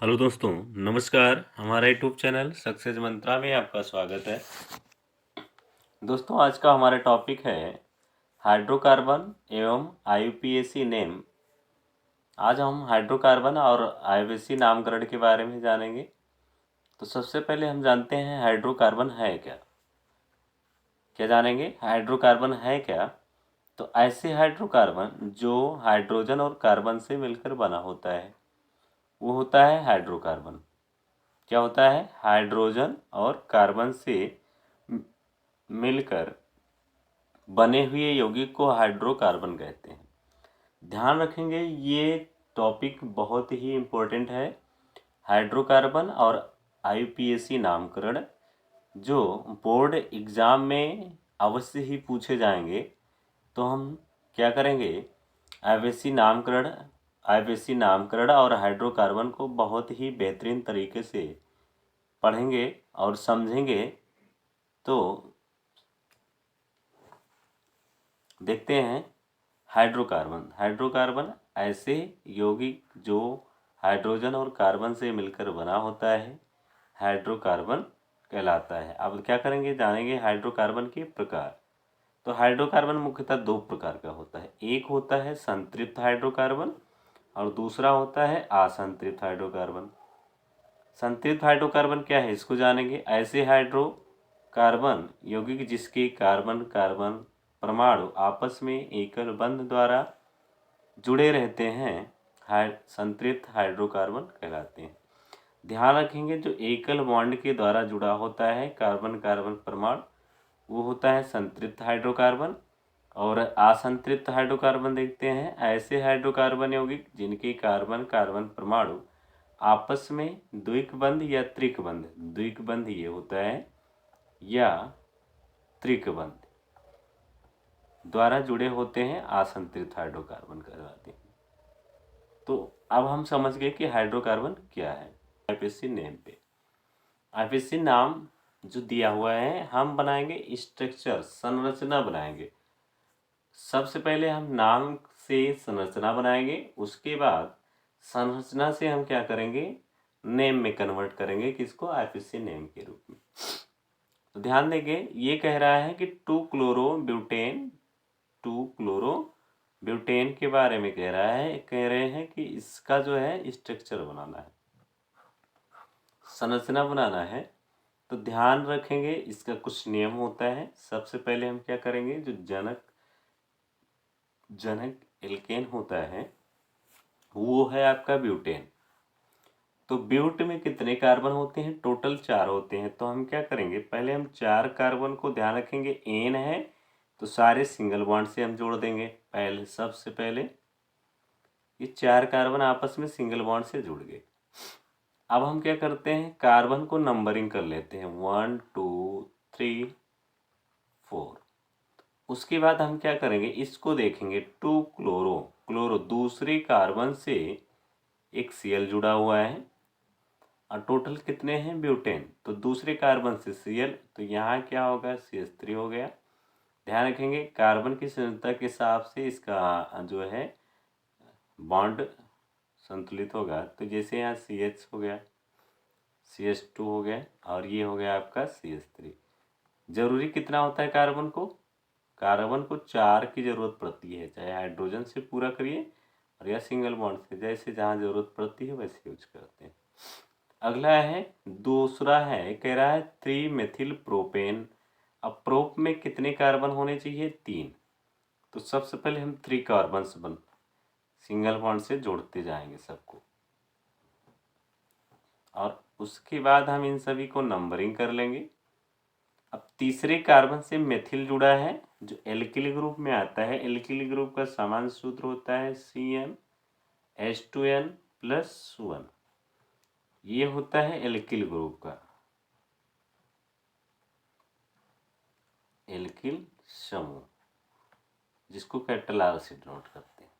Hello दोस्तों, नमस्कार। हमारा यूट्यूब चैनल सक्सेस मंत्रा में आपका स्वागत है। दोस्तों, आज का हमारा टॉपिक है हाइड्रोकार्बन एवं आईयूपीएसी नेम। आज हम हाइड्रोकार्बन और आईयूपीएसी नामकरण के बारे में जानेंगे। तो सबसे पहले हम जानते हैं हाइड्रोकार्बन है क्या। क्या जानेंगे? हाइड्रोकार्बन है क्या? तो ऐसे हाइड्रोकार्बन जो हाइड्रोजन और कार्बन से मिलकर बना होता है वो होता है हाइड्रोकार्बन। क्या होता है? हाइड्रोजन और कार्बन से मिलकर बने हुए यौगिक को हाइड्रोकार्बन कहते हैं। ध्यान रखेंगे, ये टॉपिक बहुत ही इम्पोर्टेंट है। हाइड्रोकार्बन और आईयूपीएसी नामकरण जो बोर्ड एग्ज़ाम में अवश्य ही पूछे जाएंगे। तो हम क्या करेंगे? आईयूपीएसी नामकरण और हाइड्रोकार्बन को बहुत ही बेहतरीन तरीके से पढ़ेंगे और समझेंगे। तो देखते हैं हाइड्रोकार्बन ऐसे यौगिक जो हाइड्रोजन और कार्बन से मिलकर बना होता है, हाइड्रोकार्बन कहलाता है। अब क्या करेंगे? जानेंगे हाइड्रोकार्बन के प्रकार। तो हाइड्रोकार्बन मुख्यतः दो प्रकार का होता है। एक होता है संतृप्त हाइड्रोकार्बन और दूसरा होता है असंतृप्त हाइड्रोकार्बन। संतृप्त हाइड्रोकार्बन क्या है, इसको जानेंगे। ऐसे हाइड्रोकार्बन यौगिक जिसके कार्बन कार्बन परमाणु आपस में एकल बंध द्वारा जुड़े रहते हैं संतृप्त हाइड्रोकार्बन कहलाते हैं। ध्यान रखेंगे, जो एकल बॉन्ड के द्वारा जुड़ा होता है कार्बन कार्बन परमाणु वो होता है संतृप्त हाइड्रोकार्बन। और असंतृप्त हाइड्रोकार्बन देखते हैं ऐसे हाइड्रोकार्बन यौगिक जिनके कार्बन कार्बन परमाणु आपस में द्विक बंध ये होता है या त्रिक बंध द्वारा जुड़े होते हैं, असंतृप्त हाइड्रोकार्बन कहलाते हैं। तो अब हम समझ गए कि हाइड्रोकार्बन क्या है। आईपीएसी नेम पे आईपीएसी नाम जो दिया हुआ है, हम बनाएंगे स्ट्रक्चर, संरचना बनाएंगे। सबसे पहले हम नाम से संरचना बनाएंगे, उसके बाद संरचना से हम क्या करेंगे? नेम में कन्वर्ट करेंगे। किसको? आईपीएसी नेम के रूप में। तो ध्यान देंगे, ये कह रहा है कि टू क्लोरो ब्यूटेन के बारे में कह रहे हैं कि इसका जो है स्ट्रक्चर बनाना है, संरचना बनाना है। तो ध्यान रखेंगे, इसका कुछ नियम होता है। सबसे पहले हम क्या करेंगे? जो जनक एल्केन होता है वो है आपका ब्यूटेन। तो ब्यूट में कितने कार्बन होते हैं? टोटल 4 होते हैं। तो हम क्या करेंगे? पहले हम 4 कार्बन को ध्यान रखेंगे। एन है तो सारे सिंगल बॉन्ड से हम जोड़ देंगे। सबसे पहले ये 4 कार्बन आपस में सिंगल बॉन्ड से जुड़ गए। अब हम क्या करते हैं? कार्बन को नंबरिंग कर लेते हैं 1 2 3 4। उसके बाद हम क्या करेंगे? इसको देखेंगे, टू क्लोरो दूसरे कार्बन से एक सीएल जुड़ा हुआ है और टोटल कितने हैं? ब्यूटेन। तो दूसरे कार्बन से सीएल, तो यहाँ क्या होगा? CH3 हो गया। ध्यान रखेंगे, कार्बन की सांद्रता के हिसाब से इसका जो है बॉन्ड संतुलित होगा। तो जैसे यहाँ CH हो गया, CH2 हो गया और ये हो गया आपका CH3। जरूरी कितना होता है कार्बन को? कार्बन को 4 की जरूरत पड़ती है, चाहे हाइड्रोजन से पूरा करिए और या सिंगल बॉन्ड से, जैसे जहाँ जरूरत पड़ती है वैसे यूज करते हैं। अगला है, दूसरा है, कह रहा है 3 मेथिल प्रोपेन। अब प्रोप में कितने कार्बन होने चाहिए? 3। तो सबसे पहले हम 3 कार्बन सिंगल बॉन्ड से जोड़ते जाएंगे सबको और उसके बाद हम इन सभी को नंबरिंग कर लेंगे। अब तीसरे कार्बन से मेथिल जुड़ा है जो एल्किल ग्रुप में आता है। एल्किल ग्रुप का सामान्य सूत्र होता है CmH2n+1। ये होता है एल्किल ग्रुप का एल्किल समूह, जिसको कैपिटल R से डिनोट करते हैं।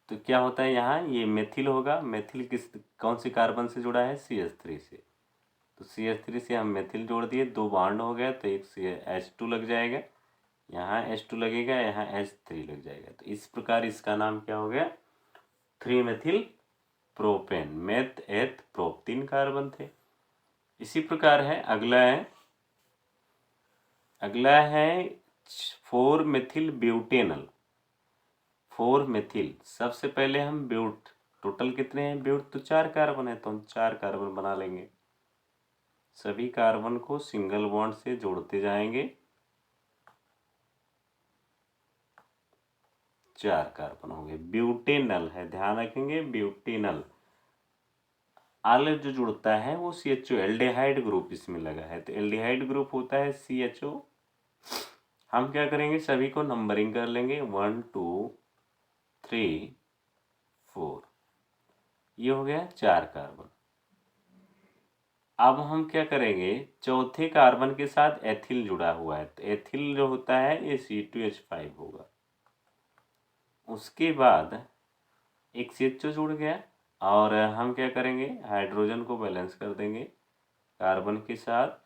तो क्या होता है यहाँ? ये मेथिल होगा। मेथिल कौन से कार्बन से जुड़ा है? CH3 से। तो CH3 से हम मेथिल जोड़ दिए, 2 बॉन्ड हो गया तो एक H2 लग जाएगा, यहाँ H2 लगेगा, यहाँ H3 लग जाएगा। तो इस प्रकार इसका नाम क्या हो गया? 3 methyl propane, meth eth prop, 3 carbon थे। इसी प्रकार है अगला है 4 मेथिल ब्यूटेनल। 4 मेथिल, सबसे पहले हम ब्यूट, टोटल कितने हैं ब्यूट, तो 4 कार्बन है तो हम 4 कार्बन बना लेंगे। सभी कार्बन को सिंगल बॉन्ड से जोड़ते जाएंगे, 4 कार्बन हो गए। ब्यूटेनल है, ध्यान रखेंगे ब्यूटेनल। आल जो जुड़ता है वो CHO, एल्डिहाइड ग्रुप इसमें लगा है, तो एल्डिहाइड ग्रुप होता है CHO। हम क्या करेंगे, सभी को नंबरिंग कर लेंगे, 1 2 3 4, ये हो गया 4 कार्बन। अब हम क्या करेंगे, चौथे कार्बन के साथ एथिल जुड़ा हुआ है, तो एथिल जो होता है ये C2H5 होगा। उसके बाद एक CHO जुड़ गया, और हम क्या करेंगे, हाइड्रोजन को बैलेंस कर देंगे कार्बन के साथ।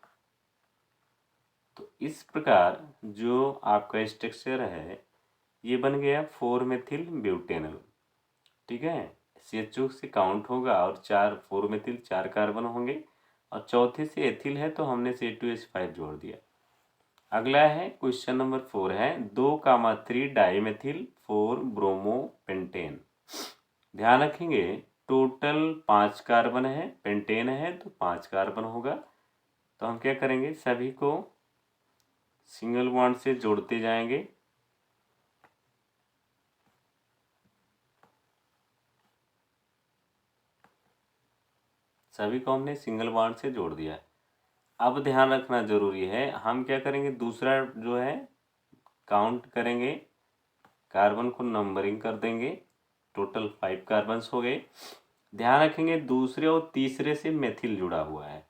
तो इस प्रकार जो आपका स्ट्रक्चर है ये बन गया 4 मेथिल ब्यूटेनल। ठीक है, CHO से काउंट होगा और 4 मेथिल 4 कार्बन होंगे, और चौथे से एथिल है तो हमने C2H5 जोड़ दिया। अगला है क्वेश्चन नंबर 4 है 2,3 डाईमेथिल 4 ब्रोमो पेंटेन। ध्यान रखेंगे टोटल 5 कार्बन है, पेंटेन है तो 5 कार्बन होगा। तो हम क्या करेंगे, सभी को सिंगल बॉन्ड से जोड़ते जाएंगे, सभी को हमने सिंगल बॉन्ड से जोड़ दिया। अब ध्यान रखना जरूरी है, हम क्या करेंगे, दूसरा जो है काउंट करेंगे, कार्बन को नंबरिंग कर देंगे, टोटल 5 कार्बन्स हो गए। ध्यान रखेंगे दूसरे और तीसरे से मेथिल जुड़ा हुआ है,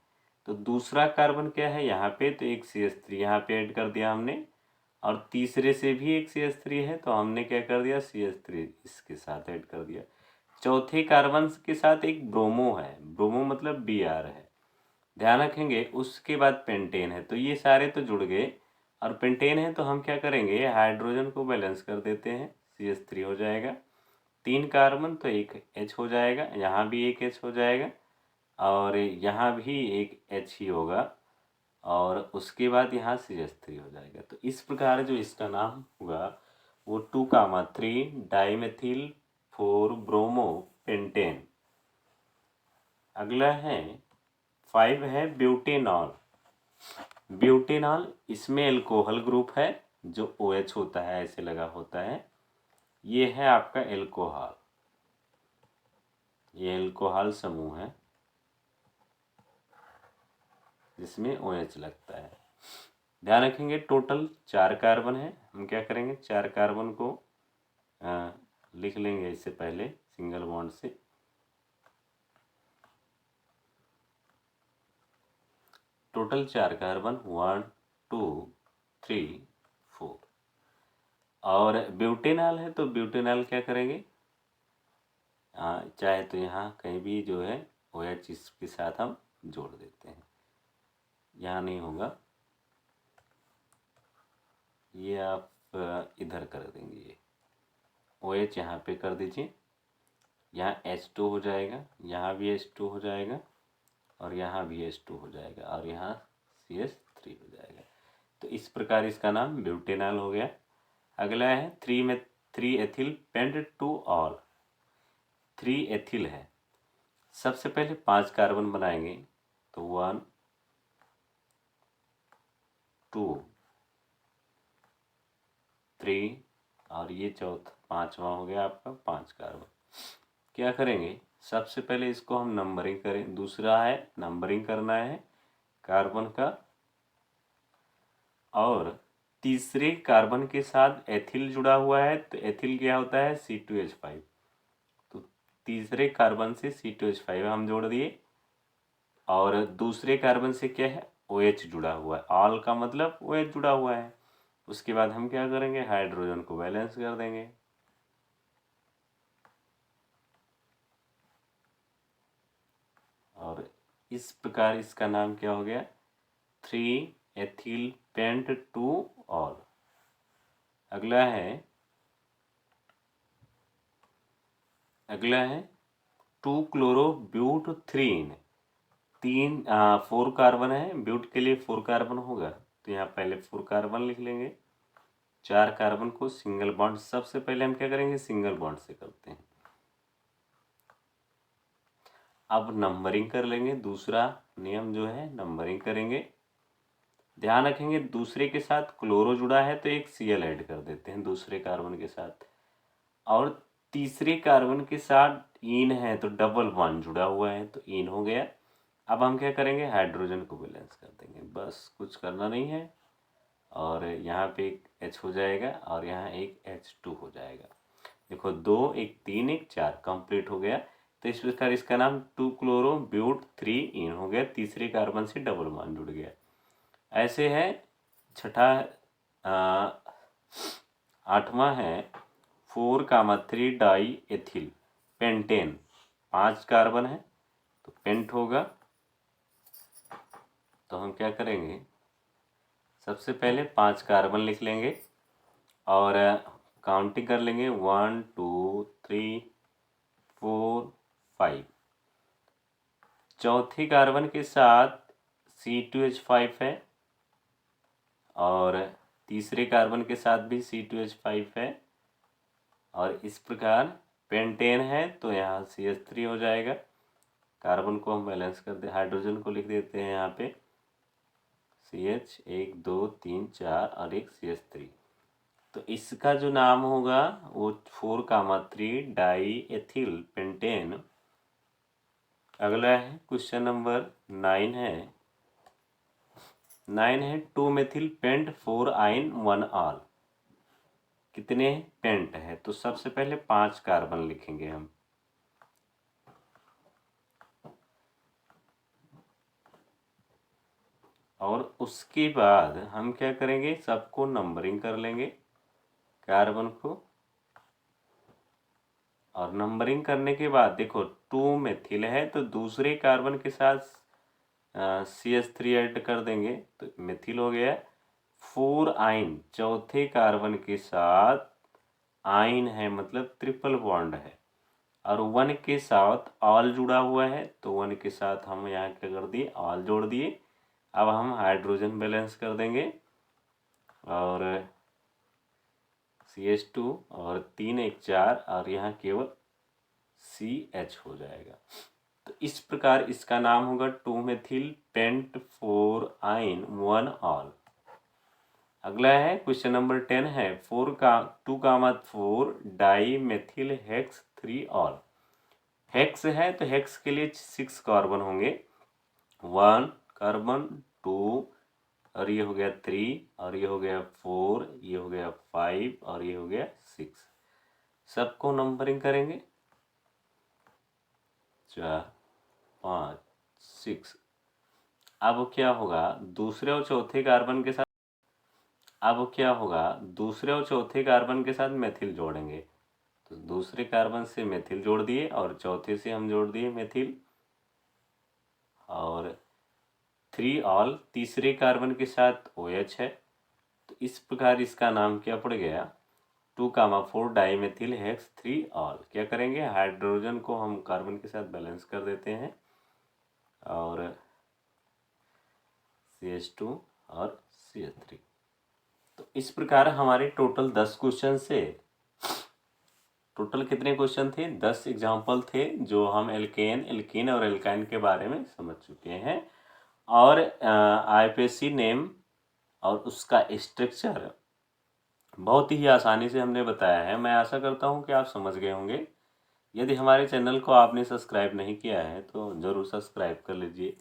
तो दूसरा कार्बन क्या है यहाँ पे, तो एक CH3 यहाँ पे ऐड कर दिया हमने, और तीसरे से भी एक CH3 है तो हमने क्या कर दिया, CH3 इसके साथ ऐड कर दिया। चौथे कार्बन के साथ एक ब्रोमो है, ब्रोमो मतलब Br है, ध्यान रखेंगे। उसके बाद पेंटेन है, तो ये सारे तो जुड़ गए, और पेंटेन है तो हम क्या करेंगे, हाइड्रोजन को बैलेंस कर देते हैं, CH3 हो जाएगा, 3 कार्बन तो एक H हो जाएगा, यहाँ भी एक H हो जाएगा, और यहाँ भी एक H ही होगा, और उसके बाद यहाँ CH3 हो जाएगा। तो इस प्रकार जो इसका नाम होगा वो 2,3 डाईमेथिल 4 ब्रोमो पेंटेन। अगला है 5 है ब्यूटेनॉल। ब्यूटेनॉल, इसमें एल्कोहल ग्रुप है, जो OH होता है ऐसे लगा होता है, ये है आपका एल्कोहल, ये एल्कोहल समूह है जिसमें OH लगता है। ध्यान रखेंगे टोटल 4 कार्बन है, हम क्या करेंगे 4 कार्बन को लिख लेंगे इससे पहले सिंगल बॉन्ड से। टोटल 4 कार्बन 1 2 3 4, और ब्यूटेनॉल है तो ब्यूटेनॉल क्या करेंगे, चाहे तो यहाँ कहीं भी जो है OH इसके साथ हम जोड़ देते हैं, यहाँ नहीं होगा, ये आप इधर कर देंगे, ये OH यहाँ पे कर दीजिए, यहाँ H2 हो जाएगा, यहाँ भी H2 हो जाएगा, और यहाँ भी H2 हो जाएगा, और यहाँ CH3 हो जाएगा। तो इस प्रकार इसका नाम ब्यूटेनॉल हो गया। अगला है 3 ethyl pent two ol. 3 ethyl है, सबसे पहले 5 कार्बन बनाएंगे, तो 1 2 3, और ये चौथा 5वां हो गया आपका 5 कार्बन। क्या करेंगे, सबसे पहले इसको हम नंबरिंग करें, दूसरा है नंबरिंग करना है कार्बन का, और तीसरे कार्बन के साथ एथिल जुड़ा हुआ है, तो एथिल क्या होता है C2H5, तो तीसरे कार्बन से C2H5 हम जोड़ दिए, और दूसरे कार्बन से क्या है OH जुड़ा हुआ है, ऑल का मतलब OH जुड़ा हुआ है। उसके बाद हम क्या करेंगे, हाइड्रोजन को बैलेंस कर देंगे, और इस प्रकार इसका नाम क्या हो गया, 3 एथिल पेंट टू ऑल। अगला है 2-क्लोरोब्यूटथ्रीन, 4 कार्बन है, ब्यूट के लिए 4 कार्बन होगा, तो यहाँ पहले 4 कार्बन लिख लेंगे। 4 कार्बन को सिंगल बॉन्ड, सबसे पहले हम क्या करेंगे, सिंगल बॉन्ड से करते हैं। अब नंबरिंग कर लेंगे, दूसरा नियम जो है नंबरिंग करेंगे। ध्यान रखेंगे दूसरे के साथ क्लोरो जुड़ा है तो एक Cl ऐड कर देते हैं दूसरे कार्बन के साथ, और तीसरे कार्बन के साथ इन है तो डबल बॉन्ड जुड़ा हुआ है तो इन हो गया। अब हम क्या करेंगे, हाइड्रोजन को बैलेंस कर देंगे, बस कुछ करना नहीं है। और यहाँ पे एक H हो जाएगा और यहाँ एक H2 हो जाएगा। देखो 2 1 3 1 4 कंप्लीट हो गया। तो इस प्रकार इसका नाम 2-क्लोरो-ब्यूट-3-इन हो गया, तीसरे कार्बन से डबल बॉन्ड जुड़ गया। ऐसे है छठा, 8वां है 4-3 डाई एथिल पेंटेन, 5 कार्बन है तो पेंट होगा। तो हम क्या करेंगे, सबसे पहले 5 कार्बन लिख लेंगे और काउंटिंग कर लेंगे 1 2 3 4 5। चौथे कार्बन के साथ C2H5 है और तीसरे कार्बन के साथ भी C2H5 है, और इस प्रकार पेंटेन है तो यहाँ CH3 हो जाएगा। कार्बन को हम बैलेंस कर दे, हाइड्रोजन को लिख देते हैं यहाँ पे CH 1 2 3 4 और एक CH3। तो इसका जो नाम होगा वो 4-3 डाई एथिल पेंटेन। अगला है क्वेश्चन नंबर 9 है 2-मेथिल पेंट 4-आइन 1-ऑल। कितने पेंट है, तो सबसे पहले 5 कार्बन लिखेंगे हम, और उसके बाद हम क्या करेंगे, सबको नंबरिंग कर लेंगे कार्बन को। और नंबरिंग करने के बाद देखो 2-मेथिल है तो दूसरे कार्बन के साथ CH3 ऐड कर देंगे तो मेथिल हो गया। 4-आइन चौथे कार्बन के साथ आइन है मतलब ट्रिपल बॉन्ड है, और 1 के साथ ऑल जुड़ा हुआ है तो 1 के साथ हम यहाँ क्या कर दिए, ऑल जोड़ दिए। अब हम हाइड्रोजन बैलेंस कर देंगे और CH2 और 3 1 4 और यहाँ केवल CH हो जाएगा। तो इस प्रकार इसका नाम होगा 2-मेथिल पेंट 4-आइन 1-ऑल। अगला है क्वेश्चन नंबर 10 है 2-4 डाई मेथिल हेक्स 3-ऑल। हेक्स है तो हेक्स के लिए 6 कार्बन होंगे, 1 कार्बन 2 और ये हो गया 3 और ये हो गया 4, ये हो गया 5 और ये हो गया 6। सबको नंबरिंग करेंगे 4 5 6। अब क्या होगा, दूसरे और चौथे कार्बन के साथ मेथिल जोड़ेंगे। तो दूसरे कार्बन से मेथिल जोड़ दिए और चौथे से हम जोड़ दिए मेथिल, और 3-ऑल तीसरे कार्बन के साथ OH है तो इस प्रकार इसका नाम क्या पड़ गया, 2-4 डाई मेथिल हेक्स 3-ऑल। क्या करेंगे, हाइड्रोजन को हम कार्बन के साथ बैलेंस कर देते हैं और CH2 और CH3। तो इस प्रकार हमारे टोटल 10 क्वेश्चन से, टोटल कितने क्वेश्चन थे, 10 एग्जाम्पल थे जो हम एल्केन और एल्काइन के बारे में समझ चुके हैं। और IUPAC नेम और उसका स्ट्रक्चर बहुत ही आसानी से हमने बताया है। मैं आशा करता हूँ कि आप समझ गए होंगे। यदि हमारे चैनल को आपने सब्सक्राइब नहीं किया है तो ज़रूर सब्सक्राइब कर लीजिए।